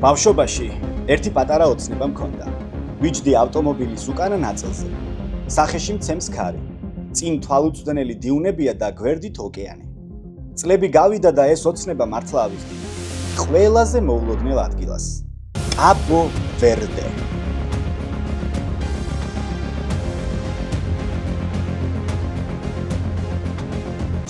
ბავშვობაში ერთი პატარა ოცნება მქონდა. ვიჯდი ავტომობილის უკანა ნაწილზე. სახეში მცემს ქარი. წინ თვალუწვდენელი დიუნებია და გვერდით ოკეანე. წლები გავიდა და ეს ოცნება მართლა ავიღდი. ყველაზე მოულოდნელ ადგილას. კაბო ვერდე.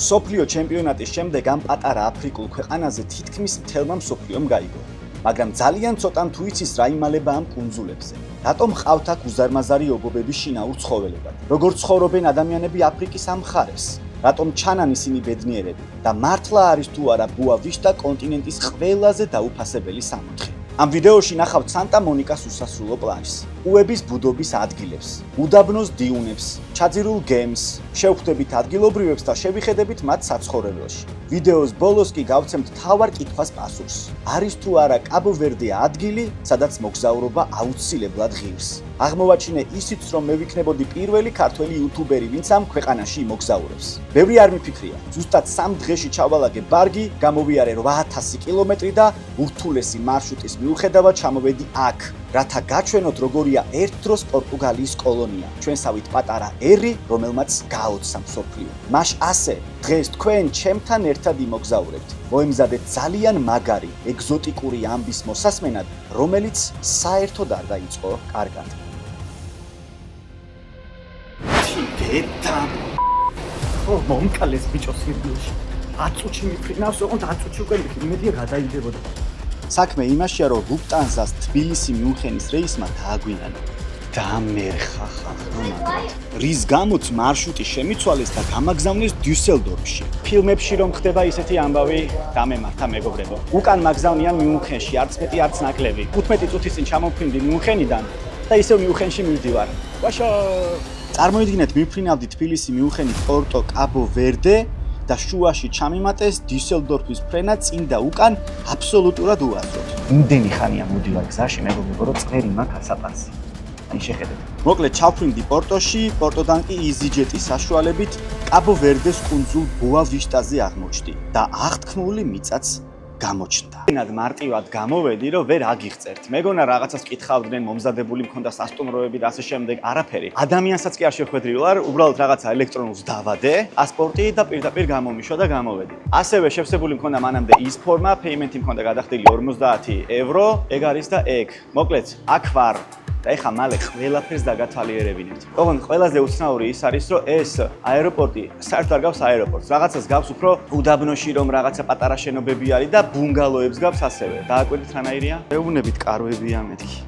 სოფლიო ჩემპიონატის შემდეგ ამ პატარა აფრიკულ ქვეყანაზე თითქმის მთელმა მსოფლიომ გაიგო. მაგრამ ძალიან ცოტამ თუ იცის რა იმალება ამ კუნძულებზე. რატომ ყავთ აქ უზარმაზარი ობობები შინაურ ცხოველებად? როგორ ცხოვრობენ ადამიანები აფრიკის ამ მხარეს? რატომ ჩანან ისინი ბედნიერები? და მართლა არის თუ არა ბუა ვიშტა კონტინენტის ყველაზე დაუფასებელი სამოთხე? ამ ვიდეოში ნახავთ სანტა მონიკას უსასრულო პლაჟს, უების ბუდობის ადგილებს, უდაბნოს დიუნებს, ჩაძირულ გემს, შევხვდებით ადგილობრივებს და შევიხედებით მათ საცხოვრებელში. ვიდეოს ბოლოს კი გავცემთ მთავარ კითხვას პასუხს. არის თუ არა კაბო ვერდე ადგილი, სადაც მოგზაურობა აუცილებლად ღირს? აღმოვაჩინე ისიც, რომ მე ვიქნებოდი პირველი ქართველი იუთუბერი, ვინც ამ ქვეყანაში იმოგზაურებს. ბევრი არ მიფიქრია. ზუსტად 3 დღეში ჩავალაგე ბარგი, გამოვიარე 8000 კილომეტრი და ურთულესი მარშრუტის მიუხედავად ჩამოვედი აქ, რათა გაჩვენოთ როგორია ერთ დროს პორტუგალიის კოლონია. ჩვენსავით პატარა ერი, რომელმაც გააოცა მსოფლიო. მაშ ასე, დღეს თქვენ ჩემთან ერთად იმოგზაურებთ. მოემზადეთ ძალიან მაგარი, ეგზოტიკური ამბის მოსასმენად, რომელიც საერთოდ არ დაიწყო კარგად. Tibeta. Oh, მომკალეს ბიჭო სირბილში. 10 წუთში მიფრინავს, ოღონდ 10 წუთში უკვე იმედია გადაიდებოდა. საქმე იმაშია, რომ ლუფტანზას თბილისი მიუნხენის რეისმა დააგვიანა. დამერხა მაგრამ რის გამოც მარშრუტი შემიცვალეს და გამაგზავნეს დიუსელდორფში. ფილმებში რომ ხდება ისეთი ამბავი, დამემართა მეგობრებო. უკან მაგზავნიან მიუნხენში, არც მეტი, არც ნაკლები. 15 წუთის წინ ჩამოვფრინდი მიუნხენიდან და ისევ მიუნხენში მივდივარ. ვაშო! წარმოიდგინეთ, მიფრინავდი თბილისი მიუნხენი პორტო კაბო ვერდე და შუაში ჩამიმატეს დიუსელდორფის ფრენა წინ და უკან აბსოლუტურად უაზროდ. იმდენი ხანია მოდივარ გზაში, მეგობრებო, რომ წვერი მაქვს ასაპარსი. აი შეხედეთ. მოკლედ ჩავფრინდი პორტოში, პორტოდან კი EasyJet-ის საშუალებით კაბო ვერდეს კუნძულ ბუა ვიშტაზე აღმოჩნდი და აღთქმული მიწაც გამოჩნდა. ენად მარტივად გამოვედი, რომ ვერ აგიღწერთ. მეგონა რაღაცას კითხავდნენ, მომზადებული მქონდა სასტუმროები და ასე შემდეგ, არაფერი. ადამიანსაც კი არ შეხვედრი ვარ, უბრალოდ რაღაცა ელექტრონულს დავადე, პასპორტი და პირდაპირ გამომიშვა და გამოვედი. ასევე შევსებული მქონდა მანამდე ის ფორმა, პეიმენტი მქონდა გადახდილი 50 ევრო, ეგ არის და ეგ. მოკლედ, აქ ვარ. და ეხა მალე ყველაფერს დაგათვალიერებინებთ. ოღონდ ყველაზე უცნაური ის არის, რომ ეს აეროპორტი საერთოდ არ გავს აეროპორტს. რაღაცას გავს უფრო უდაბნოში, რომ რაღაცა პატარა შენობები არის და ბუნგალოებს გავს ასევე. დააკვირდით რანაირია? მეუბნებით კარვებია მეთქი.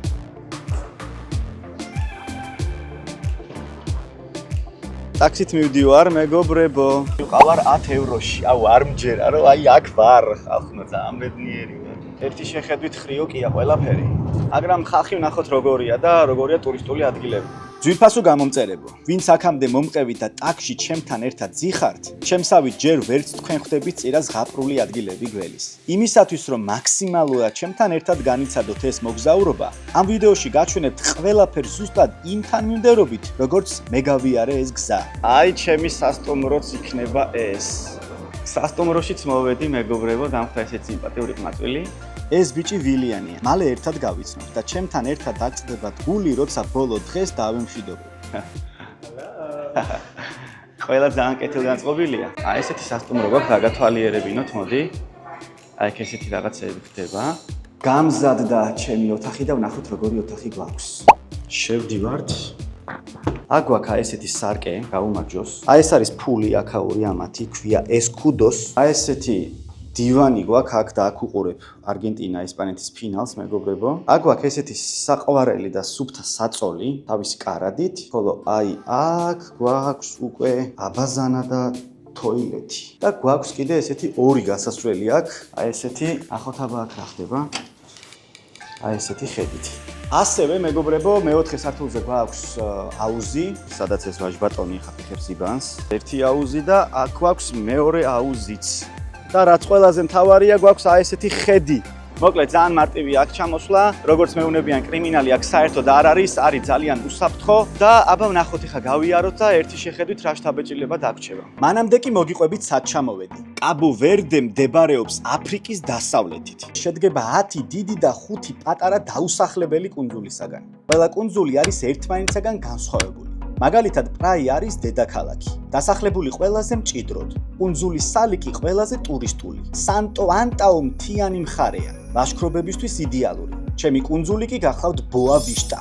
ტაქსით მივდივარ, მეგობრებო. ვიყავარ 10 ევროში. აუ არ მჯერა, რომ აი აქ ვარ. ხალხო ძალიან ბედნიერი ვარ. ერთი შეხედვით ხრიოკია ყველაფერი. მაგრამ ხალხი ვნახოთ როგორია და როგორია ტურისტული ადგილები. ძვირფასო გამომწერებო, ვინც აქამდე მომყევით და ტაქსში ჩემთან ერთად ძიხართ, ჩემსავით ჯერ ვერც თქვენ ხვდებით წირას ღაპრული ადგილები გველის. იმისათვის, რომ მაქსიმალურად ჩემთან ერთად განიცადოთ ეს მოგზაურობა, ამ ვიდეოში გაჩვენებთ ყველაფერს ზუსტად იმ თანმიმდევრობით, როგორც მე გავიარე ეს გზა. აი, ჩემი სასტუმროც იქნება ეს. სასტუმროშიც მოვედი, მეგობრებო, დამხდა ესეც სიმპათიური ყმაწვილი. ეს ბიჭი ვილიანია. მალე ერთად გავიცნობთ და ჩემთან ერთად დაგწდებათ გული, როცა ბოლო დღეს დავემშვიდობებ. ყველა ძალიან კეთილგანწყობილია. აი ესეთი სასტუმრო გვაქვს, დაგათვალიერებინოთ, მოდი. აი ესეთი რაღაცები ხდება. გამზადდა ჩემი ოთახი და ვნახოთ როგორი ოთახი გვაქვს. შევდივართ. აქ გვაქვს აი ესეთი სარკე, გაუმარჯოს. აი ეს არის ფული აქაური ამათი, ქვია ესკუდოს. აი ესეთი დივანი გვაქვს აქ და აქ უყურებ არგენტინა ესპანეთის ფინალს, მეგობრებო. აქ გვაქვს ესეთი საყვარელი და სუფთა საწოლი, თავისი კარადით, ხოლო აი აქ გვაქვს უკვე აბაზანა და თოილეთი. და გვაქვს კიდე ესეთი ორი გასასვლელი აქ, აი ესეთი ახოთაბა აქ რა ხდება. აი ესეთი ხედით. ასევე მეგობრებო, მეოთხე სართულზე გვაქვს აუზი, სადაც ეს ვაჟბატონი ხაფიქებს იბანს. ერთი აუზი და აქ გვაქვს მეორე აუზიც. და რაც ყველაზე მთავარია, გვაქვს აი ესეთი ხედი. მოკლედ ძალიან მარტივი აქ ჩამოსვლა, როგორც მეუბნებიან კრიმინალი აქ საერთოდ არ არის ძალიან უსაფრთხო და აბა ვნახოთ ხა გავიაროთ და ერთი შეხედვით რა შთაბეჭდილება დაგვრჩება. მანამდე კი მოგიყვებით სად ჩამოვედი. კაბუ-ვერდე მდებარეობს აფრიკის დასავლეთით. შედგება 10 დიდი და 5 პატარა დაუსახლებელი კუნძულისაგან. ყველა კუნძული არის ერთმანეთისაგან განსხვავებული. მაგალითად, პრაი არის დედაქალაქი. დასახლებული ყველაზე მჭიდროდ. კუნძულის სალიკი ყველაზე ტურისტული. სანტო-ანტაუ მთიანი მხარეა. ლაშქრობებისთვის იდეალური. ჩემი კუნძული კი გახლავთ ბოა-ვიშტა.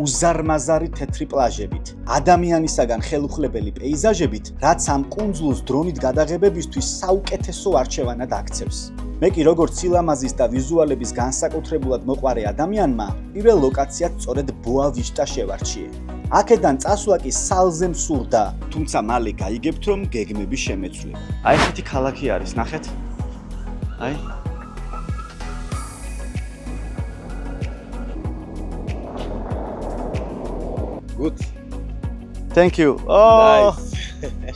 უზარმაზარი თეთრი პლაჟებით, ადამიანისაგან ხელუხლებელი პეიზაჟებით, რაც ამ კუნძულს დრონით გადაღებებისთვის საუკეთესო არჩევანად აქცევს. მე კი როგორც სილამაზის და ვიზუალების განსაკუთრებულად მოყვარე ადამიანმა, პირველ ლოკაციად სწორედ ბოა-ვიშტა შევარჩიე. აქედან წასვლა კი სალზე მსურდა, თუმცა მალე გაიგებთ, რომ გეგმები შემეცვლება. აი ესეთი ქალაქი არის, ნახეთ. აი Good. Thank you. Oh,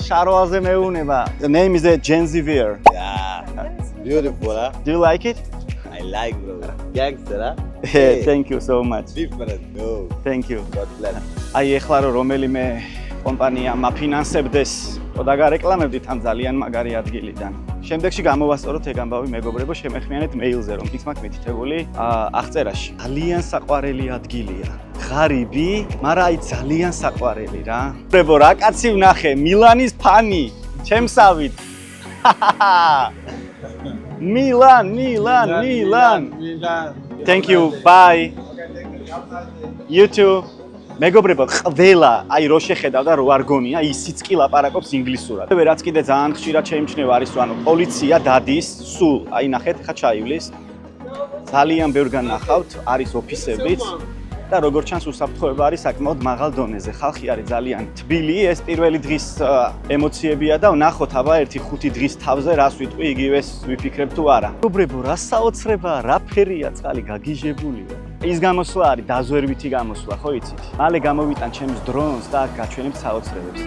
Charles meúneba. The name is Genzivier. Yeah. Beautiful, huh? Do you like it? I like, bro. Gangster, huh? Yeah, thank you so much. Different. No. Thank you. God bless. აი ეხლა რომ რომელიმე კომპანია მაფინანსებდეს და გარეკლამებდით ამ ძალიან მაგარი ადგილიდან. შემდეგში გამოვასწოროთ ეგ ამბავი მეგობრებო, შემეხმიანეთ მეილზე რომ ის მაქვს მითითებული აღწერაში. ძალიან საყვარელი ადგილია. ღარიბი, მაგრამ აი ძალიან საყვარელი რა. მეგობრებო, რა კაცი ვნახე, მილანის ფანი, ჩემსავით. Milan. Thank you. Bye. You too. მეგობრებო, ყველა აი რო შეხედავ და რო არ გონია, ისიც კი ლაპარაკობს ინგლისურად. რაც კიდე ძალიან ხშირად შეიმჩნევა არის, რომ ანუ პოლიცია დადის, სულ აი ნახეთ, ხა ჩაივლის. ძალიან ბევრგან ნახავთ, არის ოფისებიც და როგორც ჩანს უსაფრთხოება არის საკმაოდ მაღალ დონეზე. ხალხი არის ძალიან თბილი, ეს პირველი დღის ემოციებია და ვნახოთ აბა 1-5 დღის თავზე რას ვიტყვი, იგივეს ვიფიქრებ თუ არა. მეგობრებო, რა საოცრებაა, რა ფერია წყალი გაგიჟებულია. ის გამოსვლა არის დაზვერვითი გამოსვლა, ხო იცით? მალე გამოვიტან ჩემს დრონს და გაჩვენებ საოცრებებს.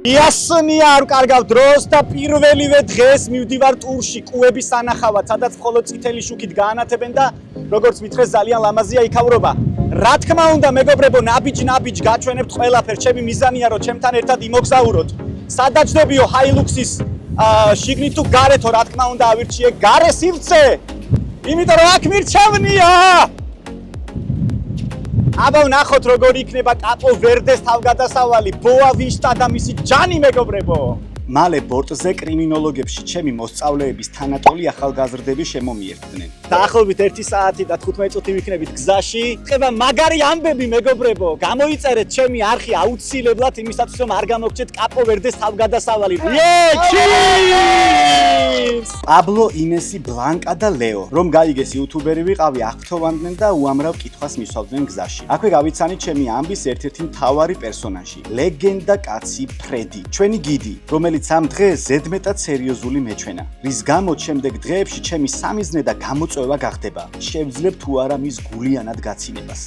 იასნია არ კარგავ დროს და პირველივე დღეს მივდივარ ტურში კუების სანახავად, სადაც მხოლოდ წითელი შუქით გაანათებენ და როგორც მითხრეს ძალიან ლამაზია იქავრობა. რა თქმა უნდა, მეგობრებო, ნაბიჯ გაჩვენებთ ყველაფერს. ჩემი მიზანია რომ ჩემთან ერთად იმოგზაუროთ. სადაჯდებიო ჰაილუქსის შიგნით თუ გარეთო, რა თქმა უნდა, ავირჩიე გარე სივრცე. იმიტომ რომ აქ მირჩევნია. აბა ვნახოთ როგორ იქნება კაპო-ვერდეს თავგადასავალი, ბოა-ვიშტა და მისი ჯანი მეგობრებო. მალე ბორტზე კრიმინოლოგებში ჩემი მოსწავლეების თანატოლი ახალგაზრდები შემომიერდნენ. დაახლოებით 1 საათი და 15 წუთი ვიქნებით გზაში. ხება მაგარი ამბები მეგობრებო. გამოიწერეთ ჩემი არხი აუცილებლად იმისათვის რომ არ გამოგჩეთ კაპო-ვერდეს თავგადასავალი. Cheers! პაბლო, ინესი, ბლანკა და ლეო. რომ გაიგეს იუთუბერი ვიყავი, აღფრთოვანდნენ და უამრავ კითხვას მისვავდნენ გზაში. აქვე გავიცანით ჩემი ამბის ერთ-ერთი მთავარი პერსონაჟი, ლეგენდა კაცი ფრედი, ჩვენი გიდი, რომელიც ამ დღეს ზედმეტად სერიოზული მეჩვენა. რის გამოც შემდეგ დღეებში ჩემი სამიზნე და გამოწვევა გახდება. შევძლებ თუ არა მის გულიანად გაცინებას.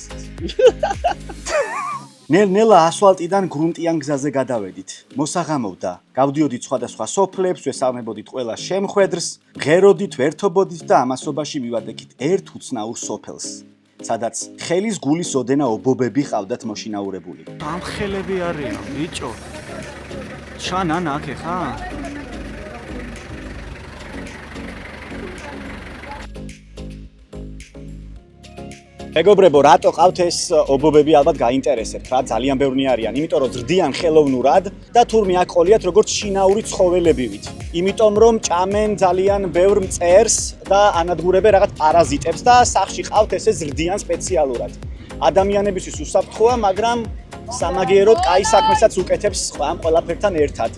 ნელ-ნელა ასფალტიდან გრუნტიან გზაზე გადავედით. მოსაღამოვდა. გავდიოდით სხვადასხვა სოფლებს, ვესალმებოდით ყველა შემხვედრს, ღეროდით, ვერთობოდით და ამასობაში მივადგეთ ერთ უცნაურ სოფელს. სადაც ხელის გულის ოდენა ობობები ყავდათ მოშინაურებული. ამ ხელები არიან, ბიჭო. ჩანან აქ ხა? მეგობრებო, რატო ყავთ ეს ობობები ალბათ გაინტერესებთ, რა ძალიან ბევრნი არიან, იმიტომ რომ ზრდიან ხელოვნურად და თურმე აქ ყოლიათ როგორც შინაური ცხოველებივით. იმიტომ რომ ჭამენ ძალიან ბევრ მწერს და ანადგურებენ რაღაც პარაზიტებს და სახში ყავთ ესე ზრდიან სპეციალურად. ადამიანებისთვის უსაფრთხოა, მაგრამ სამაგიეროდ კაი საქმესაც უკეთებს ამ ყველაფერთან ერთად.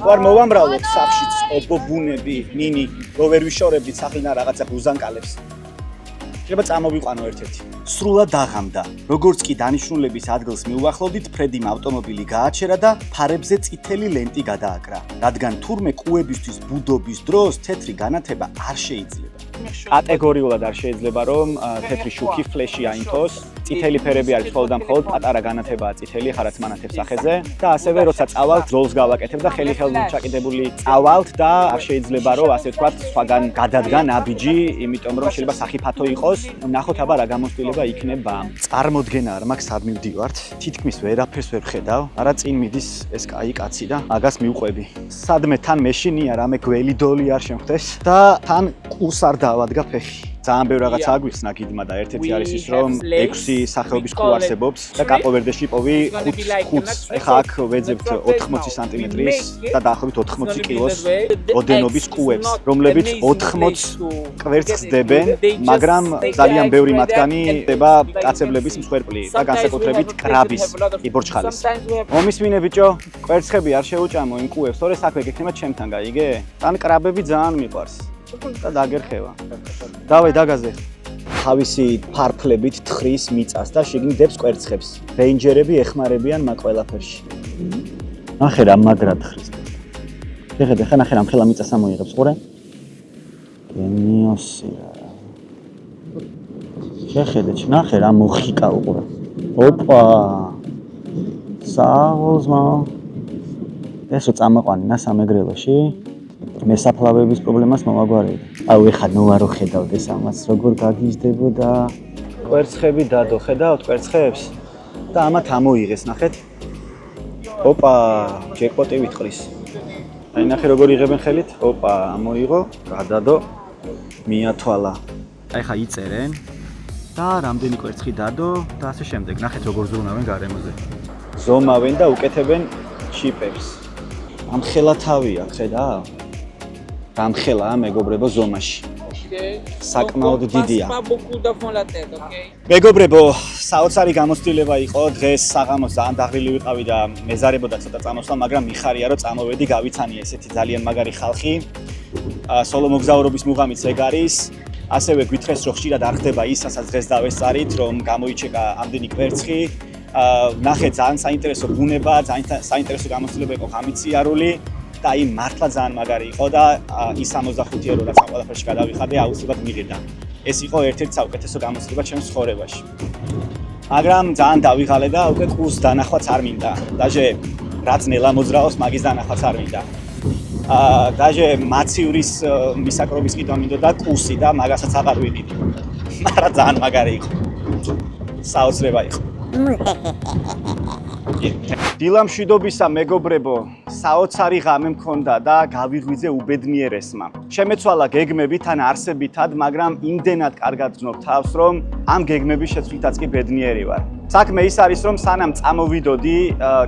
ვარ მოვამრავლოთ სახშიც ობობუნები, ნინი, რო ვერ ვიშორებდით სახლიდან რაღაცა ბუზანკალებს. შეიძლება წამოვიყვანო ერთ-ერთი. სრულად დაღამდა. როგორც კი დანიშნულების ადგილს მიუახლოვდით, ფრედიმ ავტომობილი გააჩერა და ფარებზე წითელი ლენტი გადააკრა. რადგან თურმე კუებისთვის ბუდობის დროს თეთრი განათება არ შეიძლება. კატეგორიულად არ შეიძლება რომ თეთრი შუქი ფლეში აინთოს. წითელი ფერები არის მხოლოდ და მხოლოდ პატარა განათებაა წითელი, ხარაც მანათებს სახეზე და ასევე როცა წავალთ, ძოლს გავაკეთებ და ხელი-ხელით ჩაკიდებული წავალთ და არ შეიძლება რომ ასე ვთქვათ, სხვაგან გადადგა ნაბიჯი, იმიტომ რომ შეიძლება სახიფათო იყოს. ნახოთ აბა რა გამოცდილება იქნება. წარმოდგენა არ მაქვს სად მივდივართ. თითქმის ვერაფერს ვერ ხედავ. არა წინ მიდის ეს კაი კაცი და მაგას მივყვები. სადმე თან მეშინია რამე გველი დოლი არ შემხდეს და თან კუს არ დავადგა ფეხი. ძალიან ბევრ რაღაცა აგვიხსნა გიდმა და ერთ-ერთი არის ის რომ 6 სახეობის კუ არსებობს და კაპოვერდეში პოვი 5. ეხლა აქ ვეძებთ 80 სანტიმეტრის და დაახლოებით 80 კილოს ოდენობის კუებს, რომლებიც 80 კვერცხს დებენ, მაგრამ ძალიან ბევრი მათგანი დება კაცებლების მსხვერპლი და განსაკუთრებით კრაბის, იბორჩხალის. მომისმინე ბიჭო, კვერცხები არ შეუჭამო იმ კუებს, თორე საქმე გექნება ჩემთან, გაიგე? თან კრაბები ძალიან მიყვარს. და დაგერხევა. დავай დაგაზე. თავისი ფარფლებით თხრის მიწას და შიგნით დებს კვერცხებს. რეინჯერები ეხმარებიან მაგ ყველაფერში. ნახე რა მაგრად თხრის. შეხედე, ხა ნახე რა მხელა მიწას ამოიღებს, ყურე? გენიოსი რა. შეხედე, ნახე რა მოხიკა უყურე. ოპა. საუზმა. ესო წამაყვანინა სამეგრელოში. მე საფლავების პრობლემას მომაგვარებდა. აუ ეხა ნოარო ხედავდეს ამას როგორ გაგიჟდებოდა. კვერცხები დადო, ხედავთ კვერცხებს? და ამათ ამოიღეს, ნახეთ. ოპა, ჯეკპოტი ვითყრის. აი ნახე როგორ იღებენ ხელით? ოპა, ამოიღო, გადადო, მიათვალა. აი ხა იწერენ და რამდენი კვერცხი დადო და ასე შემდეგ. ნახეთ როგორ ზრუნავენ გარემოზე. ზომავენ და უკეთებენ ჩიპებს. ამხელა თავი აქვს, ხედავ? რამხელაა მეგობრებო ზომაში. საკმაოდ დიდია. მეგობრებო, საოცარი გამოცდილება იყო. დღეს საღამოს ძალიან დაღრილი ვიყავი და მეზარებოდა ცოტა წამოსვლა, მაგრამ მიხარია რომ წამოვედი, გავიცანი ესეთი ძალიან მაგარი ხალხი. სოლო მოგზაურობის მუღამიც ეგ არის. ასევე გვითხრეს რომ ხშირად არ ხდება ის, რასაც დღეს დავესწარით, რომ გამოიჩეკა ამდენი კვერცხი. ნახე ძალიან საინტერესო ბუნება, ძალიან საინტერესო გამოცდილება იყო ღამიწიარული. და აი მართლა ძალიან მაგარი იყო და ის 65 ევრო რაც ამ ყველაფერში გადავიხადე აუცილებლად მიღედა. ეს იყო ერთ-ერთი საუკეთესო გამოცდილება ჩემს ცხოვრებაში. მაგრამ ძალიან დავიღალე და უკვე კურს დანახვაც არ მინდა. დაჟე რაც ნელა მოძრაობს, მაგის დანახვაც არ მინდა. დაჟე მაცივრის მისაკრობის კიდვა მინდოდა კურსი და მაგასაც აღარ ვიყიდი. მაგრამ ძალიან მაგარი იყო. საოცრება იყო. დილამშვიდობისა მეგობრებო, საოცარი ღამე მქონდა და გავიღვიძე უბედნიერესმა. შემეცვალა გეგმები თან არსებითად, მაგრამ იმდენად კარგად ვძნობ თავს, რომ ამ გეგმების შეცვლითაც კი ბედნიერი ვარ. საქმე ის არის, რომ სანამ წამოვიდოდი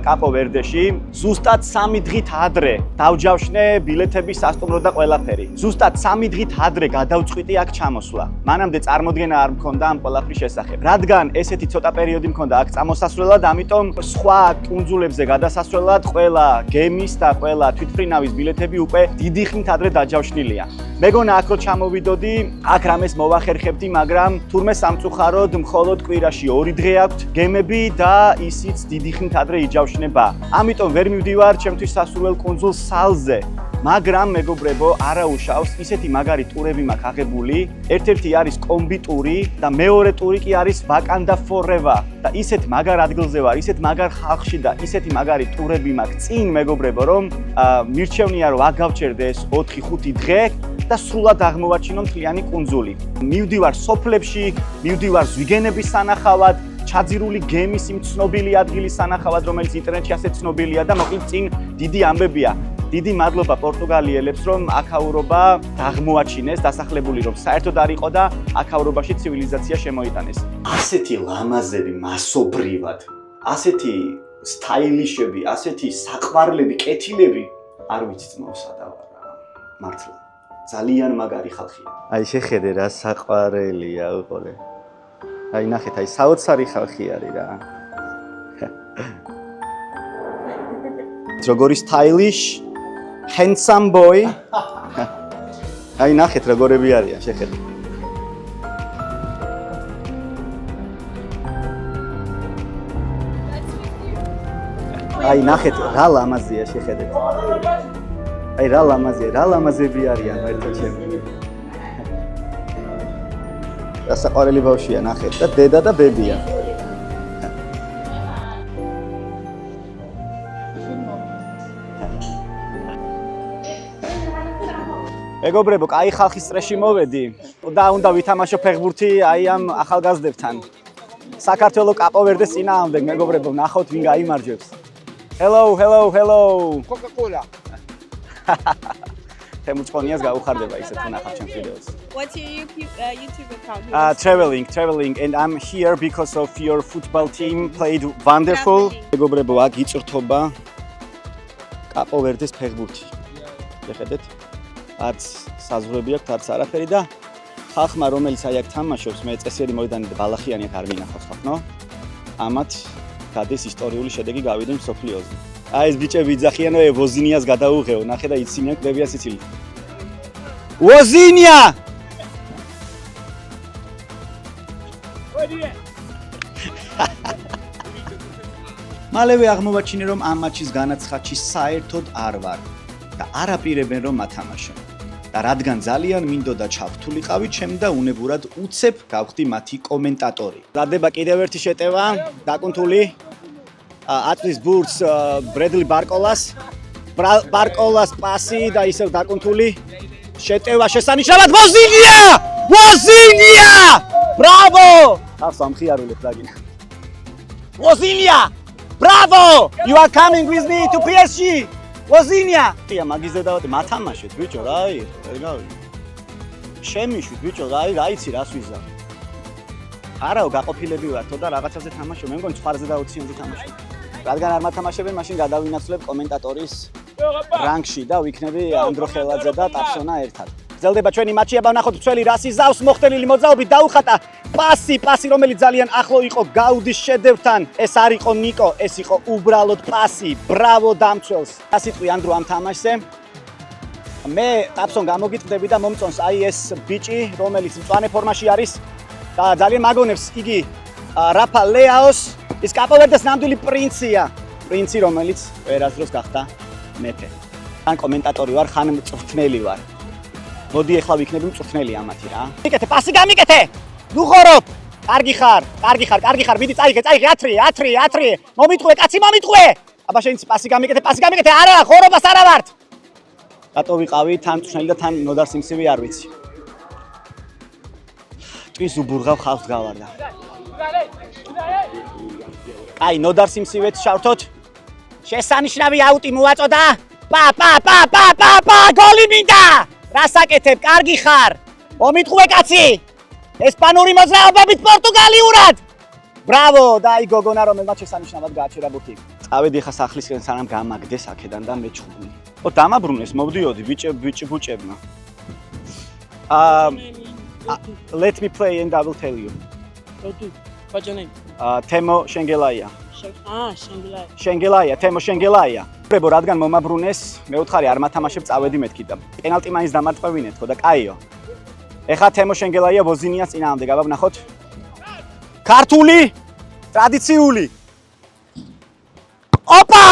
კაპოვერდეში, ზუსტად 3 დღით ადრე დავჯავშნე ბილეთების სასტუმრო და ყველაფერი. ზუსტად 3 დღით ადრე გადავწყვიტი აქ ჩამოსვლა. მანამდე წარმოდგენა არ მქონდა ამ ყველაფრის შესახებ. რადგან ესეთი ცოტა პერიოდი მქონდა აქ წამოსასვლელად, ამიტომ სხვა კუნძულებზე გადასასვლელად ყველა გემის და ყველა თვითმფრინავის ბილეთები უკვე დიდი ხნით ადრე დაჯავშნილია. მეგონა აქ რო ჩამოვიდოდი, აქ რამეს მოვახერხებდი, მაგრამ თურმე სამწუხაროდ მხოლოდ კვირაში 2 დღე აქვთ გემები და ისიც დიდი ხნით ადრე იჯავშნება. ამიტომ ვერ მივდივარ ჩემთვის სასურველ კუნძულ სალზე. მაგრამ მეგობრებო, არა უშავს, ისეთი მაგარი ტურები მაქვს აღებული. ერთ-ერთი არის კომბი ტური და მეორე ტური კი არის ვაკანდა forever. და ისეთ მაგარ ადგილზე ვარ, ისეთ მაგარ ხალხში და ისეთი მაგარი ტურები მაქვს წინ მეგობრებო, რომ მირჩევნია რომ აგავჩერდეს 4-5 დღე და სრულად აღმოვაჩინო მთლიანი კუნძული. მივდივარ სოფლებში, მივდივარ ზვიგენების სანახავად, ჩაძირული გემის იმ ცნობილი ადგილის სანახავად, რომელიც ინტერნეტში ასე ცნობილია და მოკლედ წინ დიდი ამბებია. დიდი მადლობა პორტუგალიელებს, რომ აქაურობა აღმოაჩინეს, დასახლებული რომ საერთოდ არ იყო და აქაურობაში ცივილიზაცია შემოიტანეს. ასეთი ლამაზები მასობრივად, ასეთი სტაილიშები, ასეთი საყვარლები, კეთილები არ ვიცი მოსადავარა. მართლა ძალიან მაგარი ხალხია. აი შეხედე რა საყვარელია უყურე. აი ნახეთ, აი საოცარი ხალხი არის რა. როგორი სტაილიშ, handsome boy. აი ნახეთ როგორები არიან, შეხედე. აი ნახეთ რა ლამაზია შეხედეთ. აი რა ლამაზია, რა ლამაზები არიან ერთად ჩემი. და საყვარელი ბავშვია ნახეთ და დედა და ბებია. მეგობრებო, კაი ხალხის წრეში მოვედი და უნდა ვითამაშო ფეხბურთი აი ამ ახალგაზრდებთან. საქართველოს კაპოვერდეს წინააღმდეგ, მეგობრებო, ნახოთ ვინ გაიმარჯვებს. Hello. Coca-Cola. თემუწყონიას გაუხარდება ისე თუ ნახავ ჩემს ვიდეოს. What's your YouTube account? Traveling and I'm here because of your football team played wonderful. მეგობრებო, აქ იწრთობა კაპოვერდეს ფეხბურთი. შეხედეთ? არც საზღვრები აქვს, არც არაფერი და ხალხმა რომელიც აი აქ თამაშობს, მე წესიერი მოედანი და ბალახიანი აქ არ მინახავს ხალხო. ამათ გადის ისტორიული შედეგი გავიდნენ მსოფლიოზე. აი ეს ბიჭები იძახიანო ვოზინიას გადაუღეო, ნახე და იცინიან კდებია სიცილი. ვოზინია! მალევე აღმოვაჩინე რომ ამ მატჩის განაცხადში საერთოდ არ ვარ და არ აპირებენ რომ მათამაშონ. და რადგან ძალიან მინდოდა ჩავთულიყავი, ჩემ და უნებურად უცებ გავხდი მათი კომენტატორი. დადება კიდევ ერთი შეტევა, დაკუნთული აწვის ბურთს ბრედლი ბარკოლას პასი და ისევ დაკუნთული შეტევა შესანიშნავად ვოზინია! Bravo! ახლა ამხიარულებ დაგინა. ვოზინია! Bravo! You are coming with me to PSG! ვოზინია! ტია მაგიზე დავატე მათამაშეთ ბიჭო რა აი, ეგავი. შემიშვით ბიჭო რა აი, რა იცი რას ვიზა. არაო გაყოფილები ვართო და რაღაცაზე თამაშობ, მე მგონი სპარზე და 20-ზე თამაშობ. რადგან არ მათამაშებენ, მაშინ გადავინაცვლებ კომენტატორის რანგში და ვიქნები ანდრო ხელაძე და ტაფსონა ერთად. გრძელდება ჩვენი მატჩი, აბა ვნახოთ მცველი რას იზავს, მოხდენილი მოძრაობით დაუხატა პასი, რომელიც ძალიან ახლო იყო გაუდის შედევრთან. ეს არ იყო ნიკო, ეს იყო უბრალოდ პასი. ბრავო დამცველს. ასიტყვი ანდრო ამ თამაშზე. მე ტაფსონ გამოგიტყდები და მომწონს აი ეს ბიჭი, რომელიც მწვანე ფორმაში არის და ძალიან მაგონებს იგი რაფა ლეაოს, ის კაპოვერდეს ნამდვილი პრინცი, რომელიც ვერასდროს გახდა მეფე. ან კომენტატორი ვარ, ხან მწვრთნელი ვარ. მოდი ახლა ვიქნები მწვრთნელი ამათი რა. მიკეთე, პასი გამიკეთე. ნუ ხორობ. კარგი ხარ. მიდი წაიღე, ათრი. მომიტყვე, კაცი, მომიტყვე. აბა შენ პასი გამიკეთე. არა, ხორობას არა ვართ. რატო ვიყავი თან მწვრთნელი და თან ნოდარ სიმსივე არ ვიცი. ტვის უბურღავ ხალხს გავარდა. აი, ნოდარ სიმსივეთ შავთოთ. შესანიშნავი აუტი მოაწოდა. გოლი მინდა. რასაკეთებ, კარგი ხარ. მომიტყვე კაცი. ესპანური მოძრაობებით პორტუგალიურად. ბრავო, და აი გოგონა რომელმაც შესანიშნავად გააჩერა ბურთი. წავედი ხა სახლისკენ სანამ გამაგდეს აქედან და მეჩხუბნი. დამაბრუნეს, მოვდიოდი ბუჭებმა. Let me play and I will tell you. What's your name? Temo Shengelaia. Shengelaia. Temo Shengelaia. პრებო რადგან მომაბრუნეს, მეუთხარი არ მათამაშებ წავედი მეთქი და პენალტი მაინც დამარწყვევინეთ ხო და კაიო. ეხა თემო შენგელაია ვოზინიას წინააღმდეგ, აბა ვნახოთ. ქართული, ტრადიციული. ოპა!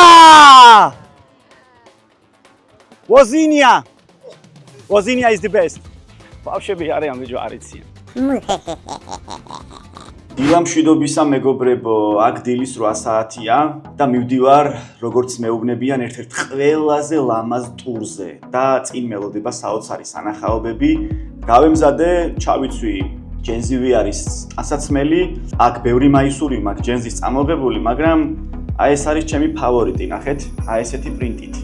Vozinha is the best. ბავშვები არიან ბიჭო, არ იციან. დილამშვიდობისა მეგობრებო, აქ დილის 8 საათია და მივდივარ, როგორც მეუბნებიან, ერთ-ერთ ყველაზე ლამაზ ტურზე და წინ მელოდება საოცარი სანახაობები. გავემზადე, ჩავიცვი, ჯენზივი არის ტანსაცმელი, აქ ბევრი მაისური მაქვს ჯენზის წამოღებული, მაგრამ აი ეს არის ჩემი ფავორიტი, ნახეთ, აი ესეთი პრინტით.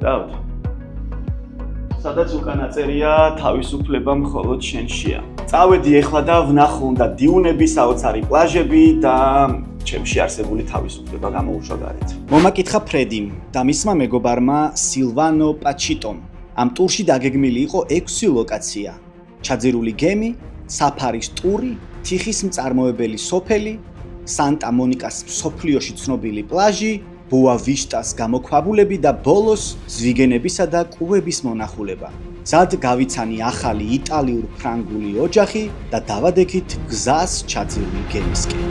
ხედავთ? სადაც უკან აწერია თავისუფლება მხოლოდ შენშია. წავედი ეხლა და ვნახო დიუნები, საოცარი პლაჟები და ჩემში არსებული თავისუფლება გამოუშვა გარეთ. მომაკითხა ფრედიმ და მისმა მეგობარმა სილვანო პაჩიტომ. ამ ტურში დაგეგმილი იყო 6 ლოკაცია. ჩაძირული გემი, საფარის ტური, თიხის მწარმოებელი სოფელი, სანტა მონიკას მსოფლიოში ცნობილი პლაჟი, ბოა-ვიშტას გამოქვაბულები და ბოლოს ზვიგენებისა და კუების მონახულება. ზად გავიცანი ახალი იტალიურ-ფრანგული ოჯახი და დავადექით გზას ჩაძირული გემისკენ.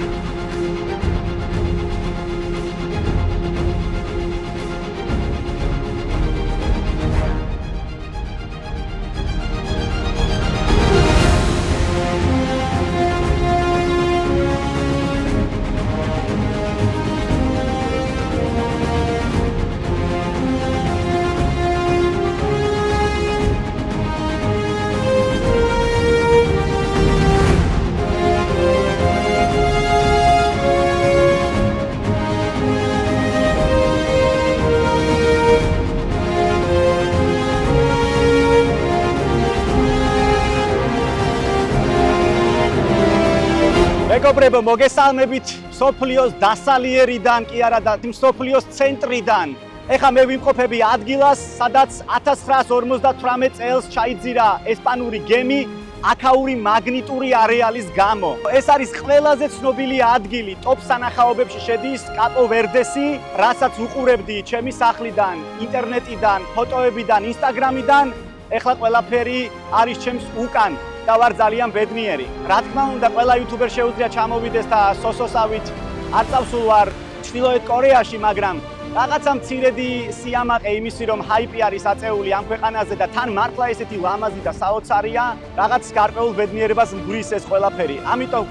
მეგობრებო, მოგესალმებით სოფლიოს დასალიერიდან კი არა და სოფლიოს ცენტრიდან. ეხლა მე ვიმყოფები ადგილას, სადაც 1958 წელს ჩაიძირა ესპანური გემი აქაური მაგნიტური არეალის გამო. ეს არის ყველაზე ცნობილი ადგილი, ტოპ სანახაობებში შედის კაპო ვერდესი, რასაც უყურებდი ჩემი სახლიდან, ინტერნეტიდან, ფოტოებიდან, ინსტაგრამიდან. ეხლა ყველაფერი არის ჩემს უკან. და ვარ ძალიან ბედნიერი. რა თქმა უნდა, ყველა იუთუბერ შეუძლია ჩამოვიდეს და სოსოსავით არ წავსულ ვარ ჩრდილოეთ კორეაში, მაგრამ რაღაცა მცირედი სიამაყე იმისი, რომ ჰაიპი არის აწეული ამ ქვეყანაზე და თან მართლა ესეთი ლამაზი და საოცარია, რაღაც გარკვეულ ბედნიერებას მგვრის ეს ყველაფერი. ამიტომ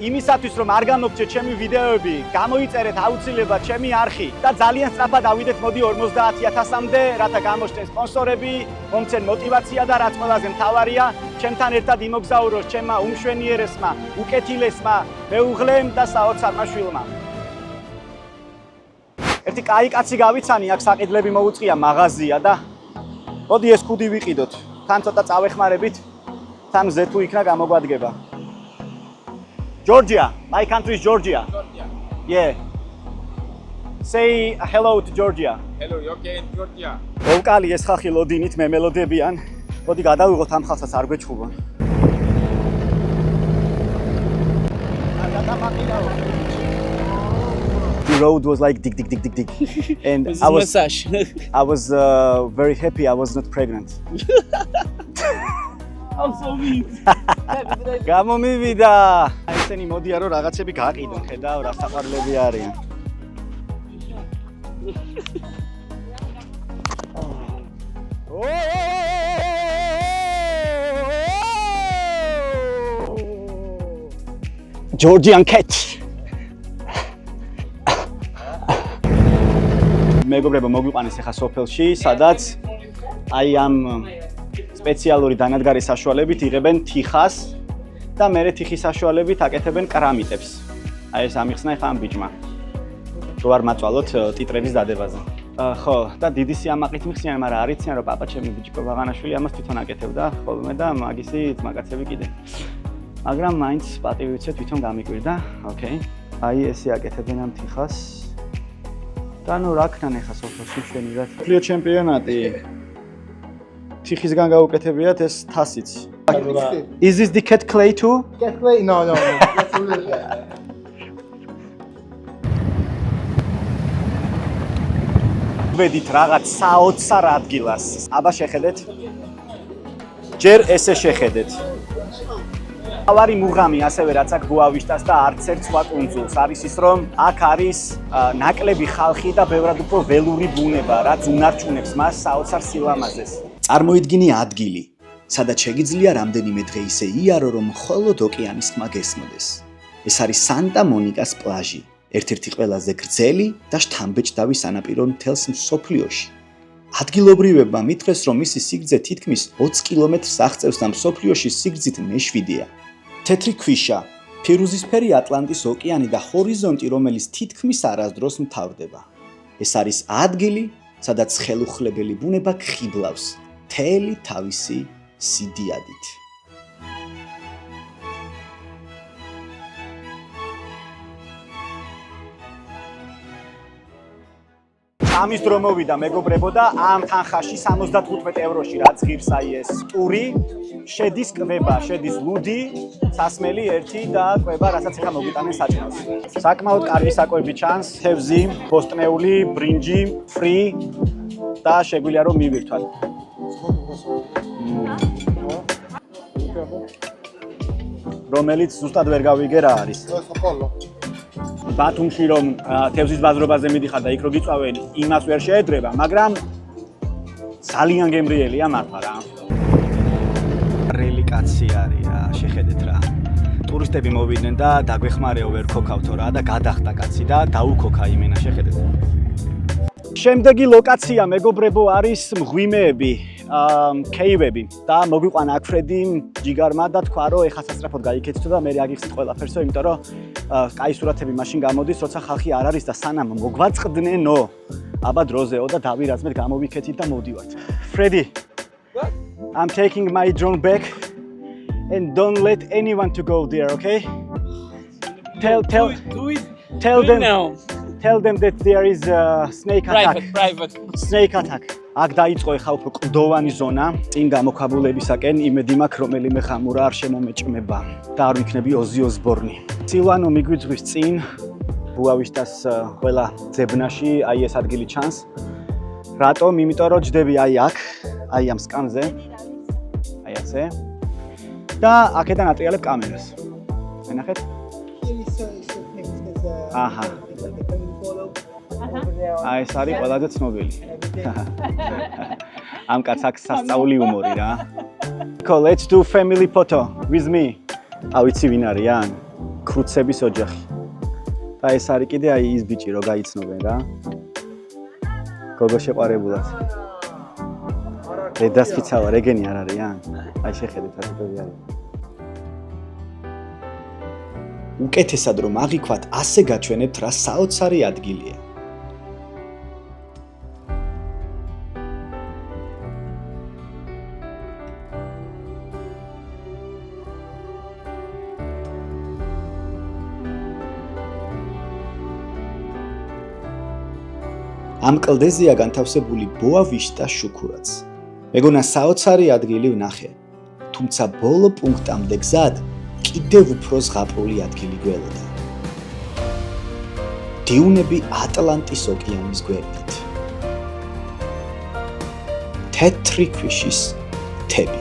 იმისათვის, რომ არ გამოგჩეთ ჩემი ვიდეოები, გამოიწერეთ აუცილებლად ჩემი არხი და ძალიან სწრაფად ავიდეთ მოდი 50,000-მდე, რათა გამოჩნდეს სპონსორები, მომცენ мотиваცია და რაც ყველაზე მთავარია, ჩემთან ერთად იმოგზაუროს ჩემმა უმშვენიერესმა, უკეთილესმა მეუღლემ და საოცარმა შვილმა. ერთი კაი კაცი გავიცანი, აქ საყიდლები მოუწყია, მაღაზია და მოდი ეს ქუდი ვიყიდოთ. თან ცოტა წავეხმარებით, თან მზე თუ იქნა გამოგვადგება. Georgia, my country is Georgia. Georgia. Yeah. Say hello to Georgia. Hello, you okay in Georgia? ვოკალი ეს ხალხი ლოდინით მე მელოდებიან. მოდი გადავიღოთ ამ ხალხსაც არ გვეჩხუბონ. The road was like dig. And I was very happy I was not pregnant. I'm so mean. გამომივიდა. ესენი მოდიან რომ რაღაცები გაყიდონ, ხედავ რა საყვარლები არიან. Georgian cat. მეგობრებო, მოგვიყვანეს ახლა სოფელში, სადაც აი ამ სპეციალური დანადგარი საშუალებით იღებენ თიხას და მერე თიხის საშუალებით აკეთებენ კრამიტებს. აი ეს ამიხსნა ახლა ამ ბიჭმა. რო არ მაწვალოთ ტიტრების დადებაზე. ხო, და დიდი სიამაყით მიხსნიან, მაგრამ არ იციან რომ პაპა ჩემი ბიჭკო ბაღანაშვილი ამას თვითონ აკეთებდა ხოლმე და მაგისი ძმაკაცები კიდე. მაგრამ მაინც პატივი ვიცე თვითონ გამიკვირდა. ოკეი. აი ესე აკეთებენ ამ თიხას. და ნუ რა ქნან ახლა სოფელში მშვენივრად. ფლიო ჩემპიონატი. თიხისგან გაუკეთებიათ ეს თასიც. Is this the cat clay too? Cat clay? No. That's a little bit. ვედით რაღაც საოცარ ადგილას. აბა შეხედეთ. ჯერ ესე შეხედეთ. ავარი მუღამი ასევე რაც აქ ბოა-ვიშტას და არც ერთ სხვა კუნძულს არის ის რომ აქ არის ნაკლები ხალხი და ბევრად უფრო ველური ბუნება, რაც უნარჩუნებს მას საოცარ სილამაზეს. წარმოიდგინე ადგილი, სადაც შეგიძლია რამდენიმე დღე ისე იარო, რომ მხოლოდ ოკეანის ხმა გესმოდეს. ეს არის სანტა მონიკას პლაჟი, ერთ-ერთი ყველაზე გრძელი და შთამბეჭდავი სანაპირო მთელს მსოფლიოში. ადგილობრივებმა მითხრეს, რომ მისი სიგრძე თითქმის 20 კილომეტრს აღწევს და მსოფლიოში სიგრძით მე-7-ია. თეთრი ქვიშა, ფირუზისფერი ატლანტის ოკეანი და ჰორიზონტი, რომელიც თითქმის არასდროს მთავრდება. ეს არის ადგილი, სადაც ხელუხლებელი ბუნება ხიბლავს მთელი თავისი სიდიადით. ამის დრო მოვიდა მეგობრებო და ამ თანხაში 75 ევროში რაც ღირს აი ეს ტური შედის კვება, შედის ლუდი, სასმელი ერთი და კვება, რასაც ახლა მოგვიტანენ საჭმელს. საკმაოდ კარგი საკვები ჩანს, თევზი, ბოსტნეული, ბრინჯი, ფრი და შეგვიძლია რომ მივირთვათ. რომელიც ზუსტად ვერ გავიგე რა არის. ბათუმში რომ თევზის ბაზრობაზე მიდიხარ და იქ რო გიწვავენ, იმას ვერ შეედრება, მაგრამ ძალიან გემრიელია მართლა რა. რელიკაცი არის რა, შეხედეთ რა. ტურისტები მოვიდნენ და დაგვეხმარეო ვერ ქოქავთო რა და გადახტა კაცი და დაუქოქა იმენა, შეხედეთ. შემდეგი ლოკაცია მეგობრებო არის მღვიმეები, კეივები და მოგვიყვანა აქ ფრედი ჯიგარმა და თქვა რომ ეხა სასწრაფოდ გაიქეთთო და მე აგიხსნით ყველაფერსო, იმიტომ რომ კაი სურათები მაშინ გამოდის, როცა ხალხი არ არის და სანამ მოგვაწყდნენო, აბა დროზეო და დავირაზმეთ გამოვიქეთით და მოვდივართ. Freddy, I'm taking my drone back and don't let anyone to go there, okay? Tell them that there is a snake attack. Private. Snake attack. აქ დაიწყო ეხა უფრო კლდოვანი ზონა, წინ გამოქვაბულებისაკენ იმედი მაქვს რომელიმე ხამურა არ შემომეჭმება და არ ვიქნები ოზი ოსბორნი. სილვანო მიგვიძღვის წინ ბუავისტას ყველა ძებნაში აი ეს ადგილი ჩანს. რატომ? იმიტომ რომ ჯდები აი აქ, აი ამ სკამზე. აი ასე. და აქედან ატრიალებ კამერას. ენახეთ? აჰა. აი ეს არის ყველაზე ცნობილი. ამ კაცს აქვს სასწაული უმორი რა. Let's do family photo with me. ავიცი ვინ არიან? კრუცების ოჯახი. და ეს არის კიდე აი ის ბიჭი რო გაიცნობენ რა. გოგო შეყარებულად. დედას ფიცავა რეგენი არ არიან? აი შეხედეთ რა ტიპები არის. უკეთესად რომ აღიქვათ, ასე გაჩვენებთ რა საოცარი ადგილია. ამ კლდეზეა განთავსებული ბოავიშტა შუქურაც. მეგონა საოცარი ადგილი ვნახე, თუმცა ბოლო პუნქტამდე გზად კიდევ უფრო ზღაპრული ადგილი გველოდა. დიუნები ატლანტის ოკეანის გვერდით. თეთრი ქვიშის მთები.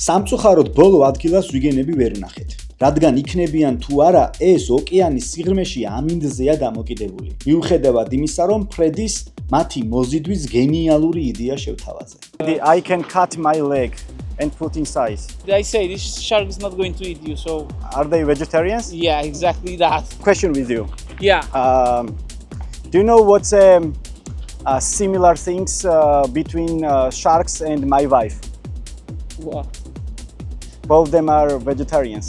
სამწუხაროდ ბოლო ადგილას ვიგენები ვერ ვნახეთ. რადგან იქნებიან თუ არა ეს ოკეანის სიღრმეში ამინდზეა დამოკიდებული. მიუხედავად იმისა, რომ ფრედის მათი მოზიდვის გენიალური იდეა შევთავაზე. I can cut my leg and put inside. I say this shark is not going to eat you, so Are they vegetarians? yeah, exactly that. Question with you. Yeah. Do you know what's similar things between sharks and my wife? What? Both of them are vegetarians.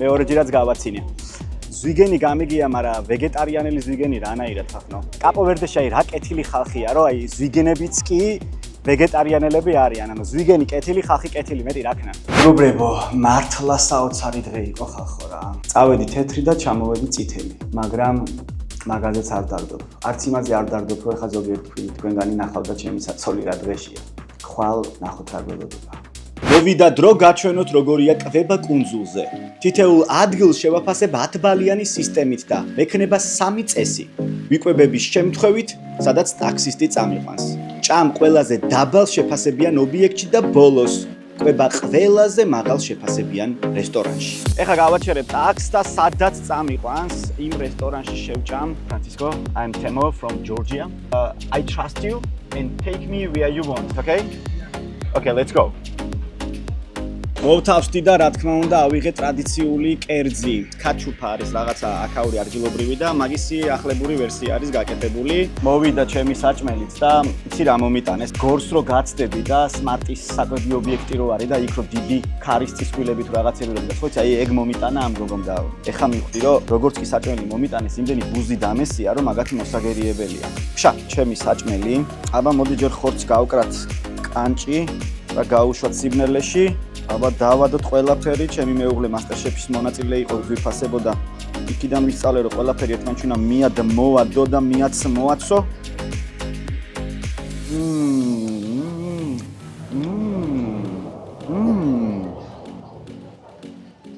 მეორეჯერაც გავაცინე. ზვიგენი გამიგია, მაგრამ ვეგეტარიანელი ზვიგენი რანაირად ხახნო. კაპოვერდეში რა კეთილი ხალხია, რომ აი ზვიგენებიც კი ვეგეტარიანელები არიან. ანუ ზვიგენი კეთილი, ხალხი კეთილი, მეტი რა ქნა. მეგობრებო, მართლა საოცარი დღე იყო ხალხო რა. წავედი თეთრი და ჩამოვედი წითელი, მაგრამ მაგაზეც არ დარდობ. არც იმაზე არ დარდობ, რომ ეხა ზოგიერთ თქვენგანი ნახავდა ჩემი საცოლი რა დღეშია. ხვალ ნახოთ რა გველოდება. მოვიდა დრო გაჩვენოთ როგორია კვება კუნძულზე. თითოეულ ადგილს შევაფასებ 10 ბალიანი სისტემით და მექნება 3 წესი. ვიკვებების შემთხვევით, სადაც ტაქსისტი წამიყვანს. ჭამ ყველაზე დაბალ შეფასებიან ობიექტში და ბოლოს კვება ყველაზე მაღალ შეფასებიან რესტორანში. ეხლა გავაჩერებ ტაქსს და სადაც წამიყვანს, იმ რესტორანში შევჭამ. Francisco, I'm Temo from Georgia. I trust you and take me where you want, okay? Okay, let's go. მოვთავსდი და რა თქმა უნდა ავიღე ტრადიციული კერძი. კაჩუფა არის რაღაცა აქაური არგილობრივი და მაგისი ახლებური ვერსია არის გაკეთებული. მოვიდა ჩემი საჭმელიც და იცი რა მომიტანეს. გორს რო გაცდები და სმარტის საკვები ობიექტი რო არის და იქ რო დიდი ქარის წისქვილები თუ რაღაცები რო გქონდა, აი ეგ მომიტანა ამ გოგომ და ეხა მივხვდი რომ როგორც კი საჭმელი მომიტანეს, იმდენი ბუზი დამესია რომ მაგათი მოსაგერიებელია. ფშა, ჩემი საჭმელი. აბა მოდი ჯერ ხორცს გავკრათ კანჭი და გაუშვათ სიბნელეში. აბა დავადოთ ყველაფერი, ჩემი მეუღლე MasterChef-ის მონაწილე იყო, ვიფასებოდა. იქიდან ვისწავლე რომ ყველაფერი ერთმანეთში უნდა მიადმოვადო და მიაც მოაცო.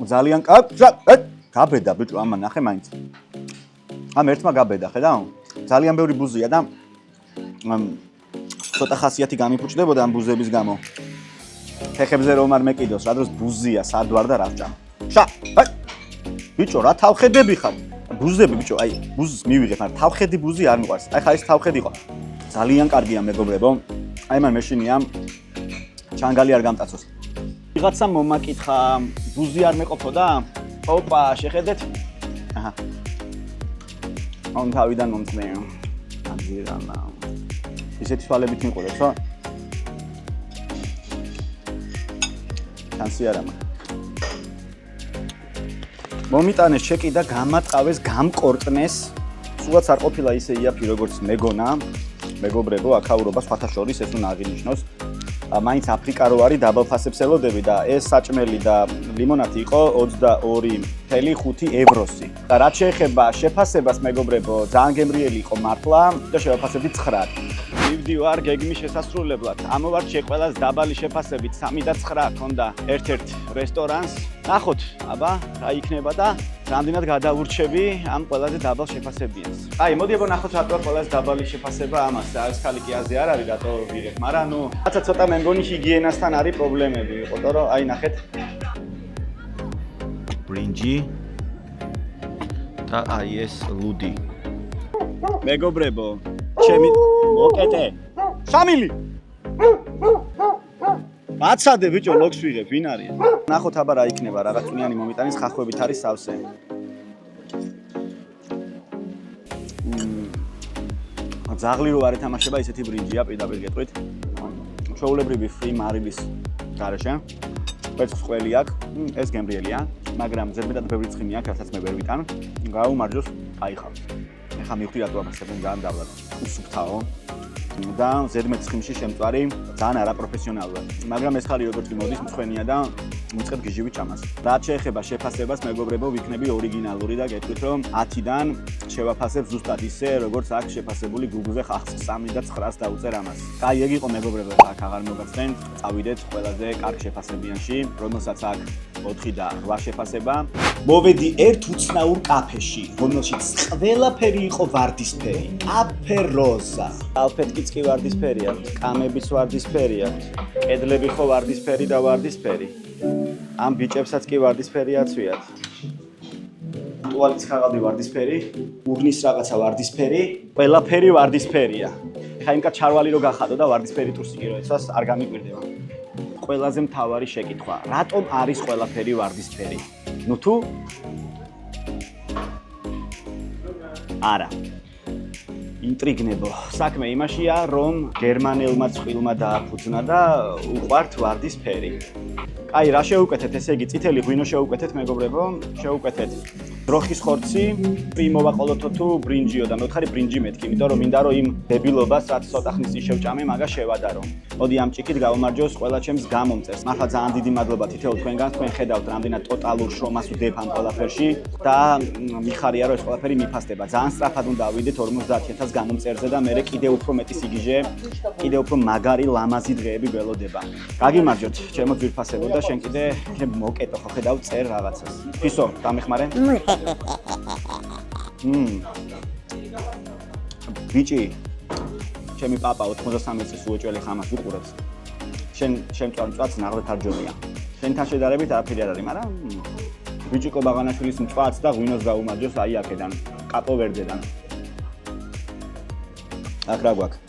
ძალიან გაბედა ბიჭო, ამან ნახე მაინც. ამ ერთმა გაბედა, ხედავ? ძალიან ბევრი ბუზია და ცოტა ხასიათი გამიფუჭდებოდა ამ ბუზების გამო. ხეხებზე რომ არ მეკიდოს, რა დროს ბუზია, სადვარ და რა ვჭამ. შა, აი. ბიჭო, რა თავხედები ხარ? ბუზები ბიჭო, აი, ბუზს მივიღებ, მაგრამ თავხედი ბუზი არ მიყვარს. აი ხა ეს თავხედი იყო. ძალიან კარგია მეგობრებო. აი მან მეშინია ჩანგალი არ გამტაცოს. ვიღაცა მომაკითხა, ბუზი არ მეყოფოდა? ოპა, შეხედეთ. აჰა. ამ თავიდან მომწნეო. აძირანა. ისეთი თვალებით მიყურებს, ხო? კანსი არა მაგ. მომიტანეს ჩეკი და გამატყავეს, გამკორტნეს. სულაც არ ყოფილა ისე იაფი როგორც მეგონა. მეგობრებო, აქაურობა სხვათა შორის ეს უნდა აღინიშნოს. მაინც აფრიკა რო არის დაბალფასებს ელოდები და ეს საჭმელი და ლიმონადი იყო 22.5 ევროსი. და რაც შეეხება შეფასებას მეგობრებო, ძალიან გემრიელი იყო მართლა და შევაფასებდი 9. მივდივარ გეგმის შესასრულებლად. ამოვართ ყველას დაბალი შეფასებით 3 და 9 ქონდა ერთ-ერთ რესტორანს. ნახოთ, აბა, რა იქნება და რამდენად გადავურჩები ამ ყველაზე დაბალ შეფასებიანს. აი, მოდი აბა ნახოთ რატოა ყველაზე დაბალი შეფასება ამას. ეს ხალი კი აზე არ არის, რატო ვიღებ, მაგრამ ნუ რაცა ცოტა მე მგონი ჰიგიენასთან არის პრობლემები, იყო რომ აი ნახეთ. ბრინჯი და აი ეს ლუდი. მეგობრებო, ჩემი მოკეტე. შამილი. აცადე ბიჭო, ლოგს ვიღებ, ვინ არის? ნახოთ აბა რა იქნება, რაღაც წვნიანი მომიტანის ხახვებით არის სავსე. ზაღლი რო არ ეთამაშება, ისეთი ბრინჯია პირდაპირ გეტყვით. ჩვეულებრივი ფრი მარილის გარეშე. კვერცხს ყველი აქვს, ეს გემრიელია, მაგრამ ზედმეტად ბევრი ცხიმი აქვს, რასაც მე ვერ ვიტან. გაუმარჯოს, აიხავს. ეხა მივხვდი რატო ამასებენ გაამდავლად. უსუფთაო. და ზედმეტ ცხიმში შემწვარი ძალიან არაპროფესიონალურად. მაგრამ ეს ხალი როგორც მოდის მწვენია და მიწყეთ გიჟივით ჭამას. რაც შეეხება შეფასებას, მეგობრებო, ვიქნები ორიგინალური და გეტყვით რომ 10-დან შევაფასებ ზუსტად ისე, როგორც აქ შეფასებული Google-ზე ხახს 3 და 9-ს დაუწერ ამას. კაი, ეგ იყო მეგობრებო, აქ აღარ მოგაცდენ. წავიდეთ ყველაზე კარგ შეფასებიანში, რომელსაც აქ 4 და 8 შეფასება. მოვედი ერთ უცნაურ კაფეში, რომელშიც ყველაფერი იყო ვარდისფერი. კაფე როზა. ალფეტკიც კი ვარდისფერი აქვს, კამებიც ვარდისფერი აქვს. კედლები ხო ვარდისფერი და ვარდისფერი. ამ ბიჭებსაც კი ვარდისფერი აცვიათ. ტუალეტის ხაღალდი ვარდისფერი, ურნის რაღაცა ვარდისფერი, ყველაფერი ვარდისფერია. ეხა იმკა ჩარვალი რო გახადო და ვარდისფერი თურსი კი რო ეცვას არ გამიკვირდება. ყველაზე მთავარი შეკითხვა, რატომ არის ყველაფერი ვარდისფერი? ნუ თუ არა. ინტრიგნებო. საქმე იმაშია, რომ გერმანელმა წყვილმა დააფუძნა და უყვართ ვარდისფერი. აი, რა შეუკეთეთ, ესე იგი, წითელი ღვინო შეუკეთეთ, მეგობრებო, შეუკეთეთ. დროხის ხორცი, პრიმოვა ყოლოთო თუ ბრინჯიო და მევთხარი ბრინჯი მეთქი, იმიტომ რომ მინდა რომ იმ დებილობას რაც ცოტა ხნის წინ შევჭამე, მაგას შევადარო. მოდი ამ ჭიქით გავუმარჯოს ყველა ჩემს გამომწერს. მართლა ძალიან დიდი მადლობა თითოეულ თქვენგან, თქვენ ხედავთ რამდენად ტოტალურ შრომას ვდებ ამ ყველაფერში და მიხარია რომ ეს ყველაფერი მიფასდება. ძალიან სწრაფად უნდა ავიდეთ 50,000 გამომწერზე და მე კიდევ უფრო მეტი სიგიჟე, კიდევ უფრო მაგარი ლამაზი დღეები ველოდება. გაგიმარჯოთ, ჩემო ძვირფასებო და შენ კიდე მოკეტო ხო ხედავ წერ რაღაცას. ფისო, დამეხმარე? ბიჭი, ჩემი პაპა 93 წლის უეჭველი ხამას ვიყურებს. შენ შემწვარ მწვადს ნაღდათ არ ჯობია. შენთან შედარებით არაფერი არ არის, მაგრამ ბიჭიკო ბაღანაშვილის მწვადს და ღვინოს გაუმარჯოს აი აქედან, კაპო ვერდედან. აქ რა გვაქვს?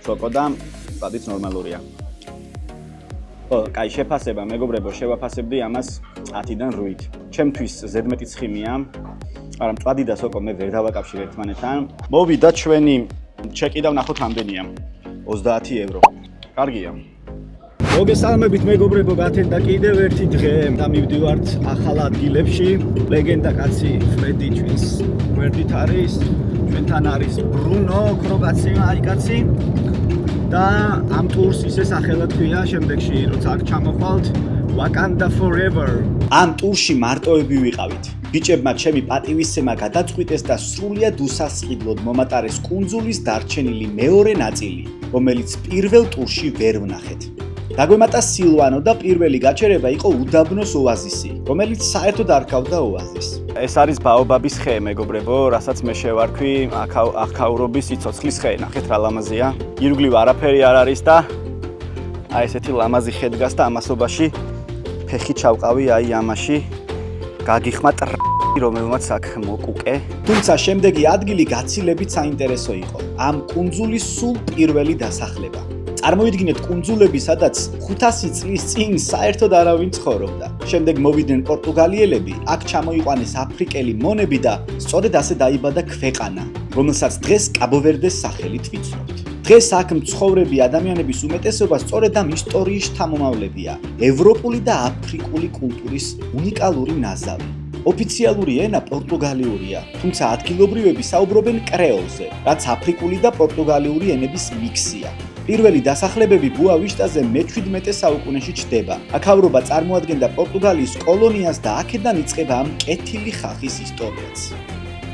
შოკო და მწვადიც ნორმალურია. ო, კაი, შეფასება, მეგობრებო, შევაფასებდი ამას 10-დან 8-ით. ჩემთვის ზედმეტი ცხიმია. არა, მწვადი და სოკო მე ვერ დავაკავშირე ერთმანეთთან. მოვიდა ჩვენი ჩეკი და ვნახოთ რამდენია. 30 евро. კარგია. მოგესალმებით მეგობრებო, გათენდა კიდევ ერთი დღე და მივდივართ ახალ ადგილებში. ლეგენდა კაცი ფრედი ჩვენს გვერდით არის. ჩვენთან არის ბრუნო, კროკაცი, აი კაცი. და ამ ტურს ისე სახელად ქვია შემდეგში, როცა აქ ჩამოხვალთ, Wakanda Forever. ამ ტურში მარტოები ვიყავით. ბიჭებმა ჩემი პატივისცემა გადაწყვიტეს და სრულიად უსასყიდლოდ მომატარეს კუნძულის დარჩენილი მეორე ნაწილი, რომელიც პირველ ტურში ვერ ვნახეთ. დაგვემატა სილვანო და პირველი გაჩერება იყო უდაბნოს ოაზისი, რომელიც საერთოდ არ ჰგავდა ოაზისს. ეს არის ბაობაბის ხე, მეგობრებო, რასაც მე შევარქვი, აქაურობის სიცოცხლის ხე. ნახეთ რა ლამაზია. ირგვლივ არაფერი არ არის და აი ესეთი ლამაზი ხე დგას და ამასობაში ფეხი ჩავყავი აი ამაში. გაგიხმატ რომელმაც აქ მოკუკე. თუმცა შემდეგი ადგილი გაცილებით საინტერესო იყო. ამ კუნძულის სულ პირველი დასახლება. წარმოიდგინეთ კუნძულები, სადაც 500 წლის წინ საერთოდ არავინ ცხოვრობდა. შემდეგ მოვიდნენ პორტუგალიელები, აქ ჩამოიყვანეს აფრიკელი მონები და სწორედ ასე დაიბადა ქვეყანა, რომელსაც დღეს კაბო-ვერდეს სახელით ვიცნობთ. დღეს აქ მცხოვრები ადამიანების უმეტესობა სწორედ ამ ისტორიის შთამომავლებია, ევროპული და აფრიკული კულტურის უნიკალური ნაზავი. ოფიციალური ენა პორტუგალიურია, თუმცა ადგილობრივები საუბრობენ კრეოლზე, რაც აფრიკული და პორტუგალიური ენების მიქსია. პირველი დასახლებები ბუა-ვიშტაზე მე-17 საუკუნეში ჩდება. აქაურობა წარმოადგენდა პორტუგალიის კოლონიას და აქედან იწყება ამ კეთილი ხალხის ისტორიაც.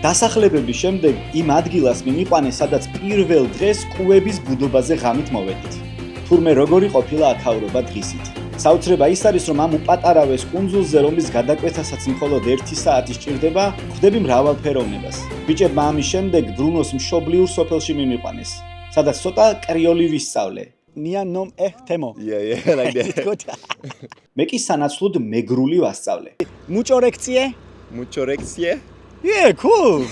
დასახლებების შემდეგ იმ ადგილას მიმიყვანეს, სადაც პირველ დღეს კუების ბუდობაზე ღამით მოვედით. თურმე როგორი ყოფილა აქაურობა დღისით. საოცრება ის არის, რომ ამ უპატარავეს კუნძულზე, რომლის გადაკვეთასაც მხოლოდ 1 საათი სჭირდება, ხვდები მრავალფეროვნებას. ბიჭებმა ამის შემდეგ ბრუნოს მშობლიურ სოფელში მიმიყვანეს, სადაც ცოტა კრიოლი ვისწავლე. Nea nom temo. Yeah, like that. მე კი სანაცვლოდ მეგრული ვასწავლე. Mucho recție? Mucho recție? Yeah, cool.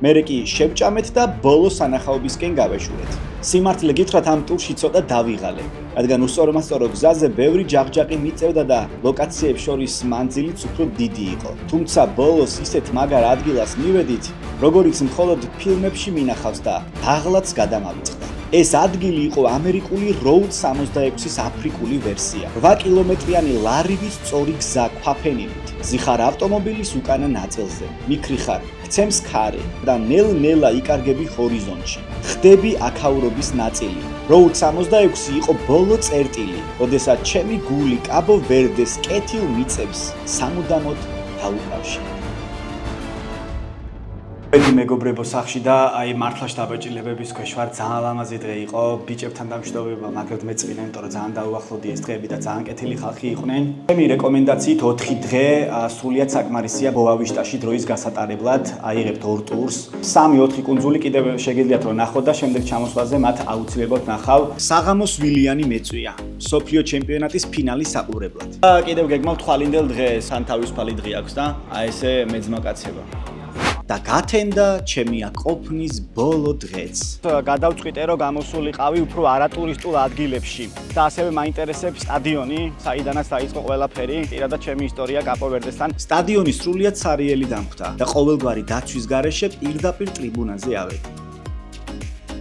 მერე კი შევჭამეთ და ბოლო სანახაობისკენ გავეშურეთ. სიმართლე გითხრათ, ამ ტურში ცოტა დავიღალე, რადგან უსწორმასწორო გზაზე ბევრი ჯაყჯაყი მიწევდა და ლოკაციებს შორის მანძილიც უფრო დიდი იყო. თუმცა ბოლოს ისეთ მაგარ ადგილას მივედით, როგორიც მხოლოდ ფილმებში მინახავს და დაღლაც გადამავიწყდა. ეს ადგილი იყო ამერიკული Road 66-ის აფრიკული ვერსია. 8 კილომეტრიანი ლარივის სწორი გზა ქვაფენილით. ზიხარ ავტომობილის უკანა ნაწილზე. მიქრი ხარ, გცემს ქარი და ნელ-ნელა იკარგები ჰორიზონტში. ხდები აქაურობის ნაწილი. Road 66 იყო ბოლო წერტილი, როდესაც ჩემი გული კაბო-ვერდეს კეთილ მიწებს სამუდამოდ დაუკავშირა. მეგობრებო, მეგობრებო სახში და აი მართლა შთაბეჭდილებების ქვეშ ვარ. ძალიან ლამაზი დღე იყო. ბიჭებთან დამშვიდობება მაგრად მეწყინა, იმიტომ რომ ძალიან დაუახლოვდი ეს დღეები და ძალიან კეთილი ხალხი იყვნენ. ჩემი რეკომენდაციით 4 დღე სრულიად საკმარისია ბოა-ვიშტაში დროის გასატარებლად. აიღებთ 2 ტურს. 3-4 კუნძული კიდევ შეგიძლიათ რომ ნახოთ და შემდეგ ჩამოსვლაზე მათ აუცილებლად ნახავ. საღამოს ვილიანი მეწვია. სოფლიო ჩემპიონატის ფინალის საყურებლად. კიდევ გეგმავთ ხვალინდელ დღეს, ან თავისუფალი დღე აქვს და აი ესე მეძმაკაცება. და გათენდა ჩემი აკოფნის ბოლო დღეც. გადავწყვიტე რომ გამოსულიყავი უფრო არატურისტულ ადგილებში და ასევე მაინტერესებს სტადიონი, საიდანაც დაიწყო ყველაფერი, პირადად ჩემი ისტორია კაპო-ვერდესთან. სტადიონი სრულიად სარიელი დამხვდა და ყოველგვარი დაცვის გარეშე პირდაპირ ტრიბუნაზე ავედი.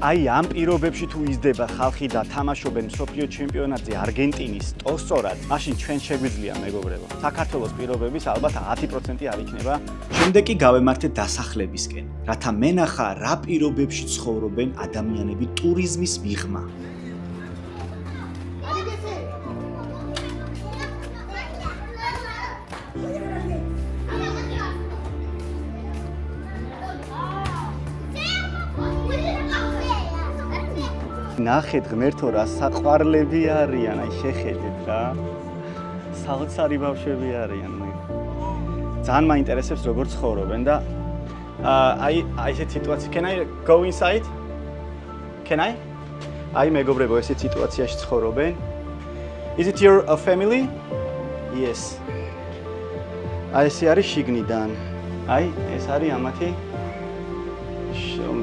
აი ამ პირობებში თუ იზრდება ხალხი და თამაშობენ მსოფლიო ჩემპიონატზე არგენტინის ტოსორად, მაშინ ჩვენ შეგვიძლია მეგობრებო. საქართველოს პირობების ალბათ 10% არ იქნება. შემდეგ კი გავემართეთ დასახლებისკენ, რათა მენახა რა პირობებში ცხოვრობენ ადამიანები ტურიზმის მიღმა. ნახეთ ღმერთო რა საყვარლები არიან, აი შეხედეთ რა. საოცარი ბავშვები არიან. ძალიან მაინტერესებს როგორ ცხოვრობენ და აი ესეთ სიტუაცია. Can I go inside? Can I? აი მეგობრებო, ესეთ სიტუაციაში ცხოვრობენ. Is it your family? Yes. აი ესე არის შიგნიდან. აი ეს არის ამათი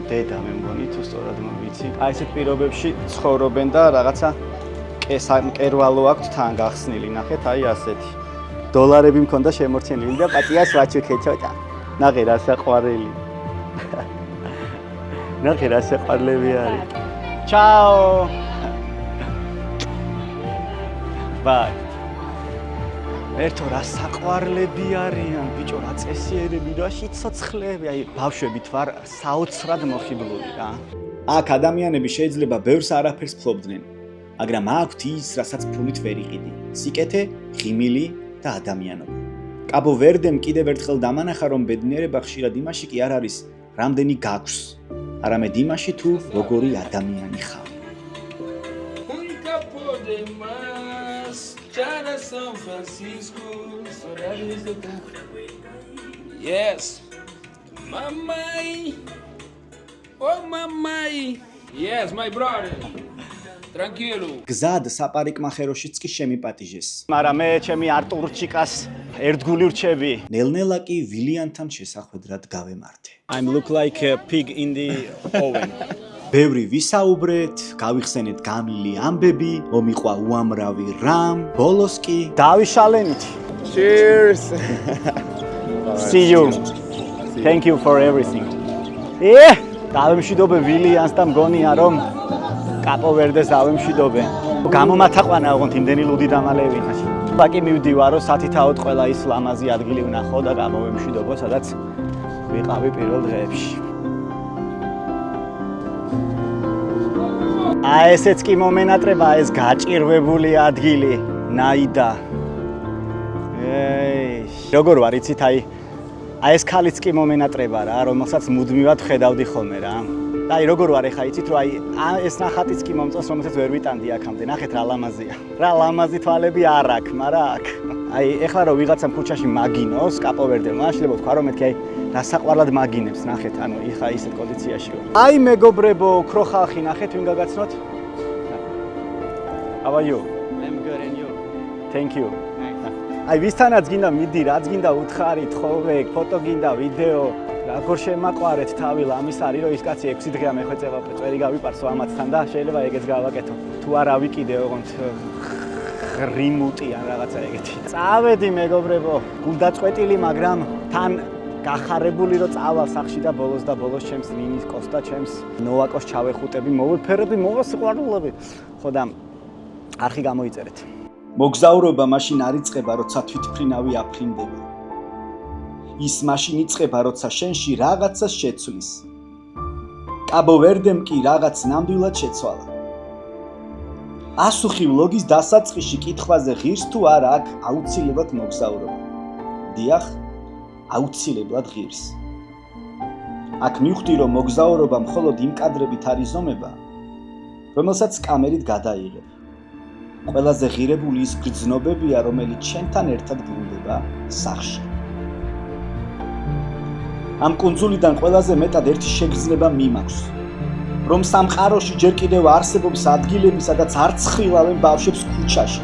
დედა მე მგონი თუ სწორად მოვიცი. აი ესეთ პირობებში ცხოვრობენ და რაღაცა მკერვალო აქვთ თან გახსნილი. ნახეთ, აი ასეთი. დოლარები მქონდა შემორჩენილი და პატიას ვაჩუქე ცოტა. ნახე რა საყვარელი. ნახე რა საყვარლები არის. Ciao. Bye. ერთო რა საყვარლები არიან, ბიჭო, რა წესიერები, რა სიცოცხლეები, აი ბავშვებით ვარ საოცრად მოხიბლული რა. აქ ადამიანები შეიძლება ბევრს არაფერს ფლობდნენ, მაგრამ აქვთ ის, რასაც ფულით ვერ იყიდი. სიკეთე, ღიმილი და ადამიანობა. კაბო ვერდემ კიდევ ერთხელ დამანახა, რომ ბედნიერება ხშირად იმაში კი არ არის, რამდენი გაქვს, არამედ იმაში თუ როგორი ადამიანი ხარ. São Francisco, saudades do tempo. Yes, mamãe, oh mamãe, yes, my brother. Tranquilo. გზად საპარიკმახეროშიც კი შემიპატიჟეს. მაგრამ მე ჩემი არტურჩიკას ერთგული ვრჩები. ნელ-ნელა კი ვილიანთან შესახვედრად გავემართე. I look like a pig in the oven. ბევრი ვისაუბრეთ, გავიხსენეთ გამლილი ამბები, მომიყვა უამრავი რამ, ბოლოს კი დავიშალენით. Cheers. See you. Thank you for everything. დავემშვიდობე ვილიანს და მგონია რომ კაპო ვერდეს დავემშვიდობე. გამომათაყვანა ოღონდ იმდენი ლუდი დამალევინაში. ბაკი მივდივარო სათითაოდ ყველა ის ლამაზი ადგილი ვნახო და გამოვემშვიდობო, სადაც ვიყავი პირველ დღეებში. აი ესეც კი მომენატრება, ეს გაჭირვებული ადგილი, ნაიდა. როგორ ვარ იცით, აი ეს ქალიც კი მომენატრება რა, რომელსაც მუდმივად ხედავდი ხოლმე რა. და აი როგორ ვარ ეხა იცით, რომ აი ეს ნახატიც კი მომწონს, რომელსაც ვერ ვიტანდი აქამდე. ნახეთ რა ლამაზია. რა ლამაზი თვალები არ აქვს, მაგრამ აქვს. აი ეხლა რომ ვიღაცამ ქუჩაში მაგინოს, კაპოვერდელმა, შეიძლება თქვა რომ მეთქი აი დასაყვარლად მაგინებს, ნახეთ, ანუ იხა ისეთ კონდიციაში ვარ. აი მეგობრებო, ოქრო ხალხი, ნახეთ ვინ გაგაცნოთ? How are you? I'm good and you? Thank you. აი ვისთანაც გინდა მიდი, რაც გინდა უთხარით, ხოვე, ფოტო გინდა, ვიდეო, როგორ შემაყვარეთ თავი ლამის არის, რომ ის კაცი 6 დღეა მეხვეწება, წვერი გავიპარსო ამათთან და შეიძლება ეგეც გავაკეთო. თუ არა ვიკიდე ოღონდ რიმუტი ან რაღაცა ეგეთი. წავედი მეგობრებო, გულდაწყვეტილი, მაგრამ თან გახარებული რომ წავალ სახში და ბოლოს ჩემს ნინის კოსტა, ჩემს ნოვაკოს ჩავეხუტები, მოვიფერები, მოვასიყვარულები. ხო და არხი გამოიწერეთ. მოგზაურობა მაშინ არ იწყება, როცა თვითმფრინავი აფრინდება. ის მაშინ იწყება, როცა შენში რაღაცას შეცვლის. კაბო ვერდემ კი რაღაც ნამდვილად შეცვალა. ასუხი ვლოგის დასაწყისში კითხვაზე ღირს თუ არა აქ აუცილებლად მოგზაურობა. დიახ, აუცილებლად ღირს. აქ მივხვდი, რომ მოგზაურობა მხოლოდ იმ კადრებით არის ზომება, რომელსაც კამერით გადაიღებ. ყველაზე ღირებული ის გრძნობებია, რომელიც შენთან ერთად ბრუნდება სახში. ამ კუნძულიდან ყველაზე მეტად ერთი შეგრძნება მიმაქვს, რომ სამყაროში ჯერ კიდევ არსებობს ადგილები, სადაც არ ცხრილავენ ბავშვებს ქუჩაში.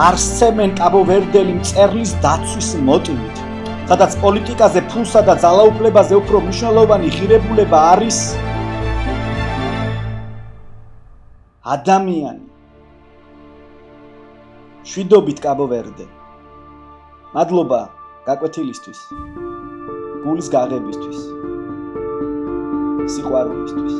არ სცემენ კაბოვერდელი მწერლის დაცვის მოტივით, სადაც პოლიტიკაზე, ფულსა და ძალაუფლებაზე უფრო მნიშვნელოვანი ღირებულება არის ადამიანი. შვიდობით კაბოვერდე. მადლობა გაკვეთილისთვის. გულის გაღებისთვის. სიყვარულისთვის.